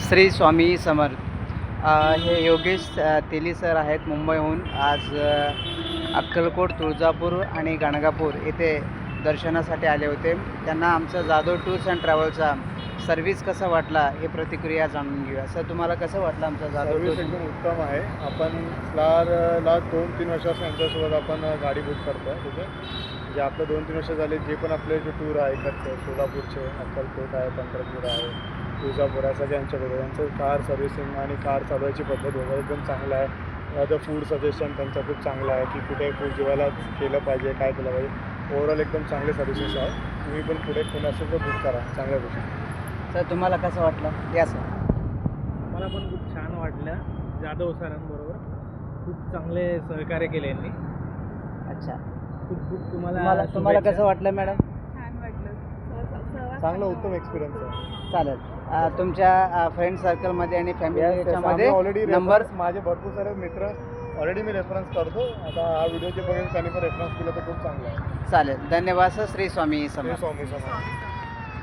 श्री स्वामी समर्थ। हे योगेश तेली सर आहेत मुंबईहून। आज अक्कलकोट, तुळजापूर आणि गाणगापूर येथे दर्शनासाठी आले होते। त्यांना आमचा जाधव टूर्स अँड ट्रॅव्हलचा सर्व्हिस कसा वाटला हे प्रतिक्रिया जाणून घेऊया। सर, तुम्हाला कसं वाटलं आमचा जाधव सर्व्हिस? टूर्स? एकदम उत्तम आहे। आपण स्टारला 2-3 वर्षापासून यांच्यासोबत आपण गाडी बुक करतो आहे। ठीक आहे, जे आपलं 2-3 वर्ष झाले जे पण आपले जे टूर आहे इकडचे सोलापूरचे, अक्कलकोट आहे, पंढरपूर आहे, तुळजापूर आहे, सगळ्यांच्याकडे यांचं कार सर्व्हिसिंग आणि कार चालवायची पद्धत वगैरे एकदम चांगलं आहे। आता फूड सजेशन त्यांचं खूप चांगलं आहे की कुठे फूड जेवायला केलं पाहिजे, काय केलं पाहिजे। ओव्हरऑल एकदम चांगले सर्व्हिसेस आहे। तुम्ही पण पुढे कोण असेल तर बुक करा, चांगल्या गोष्टी। सर, तुम्हाला कसं वाटलं? या सर। मला पण खूप छान वाटलं। जाधव सरांबरोबर खूप चांगले सहकार्य केले यांनी। अच्छा, खूप खूप तुम्हाला शुभेच्छा। कसं वाटलं मॅडम? छान वाटलं। चांगलं उत्तम एक्सपिरियन्स आहे। चालेल। तुमच्या फ्रेंड सर्कलमध्ये आणि फॅमिली याच्यामध्ये ऑलरेडी नंबर माझे भरपूर सारे मित्र ऑलरेडी मी रेफरन्स करतो। आता हा व्हिडिओ जे बघेल त्यांनी पण रेफरन्स केला तर खूप चांगला आहे। चालेल। धन्यवाद सर। श्री स्वामी श्री समर्थ। स्वामी समर्थ।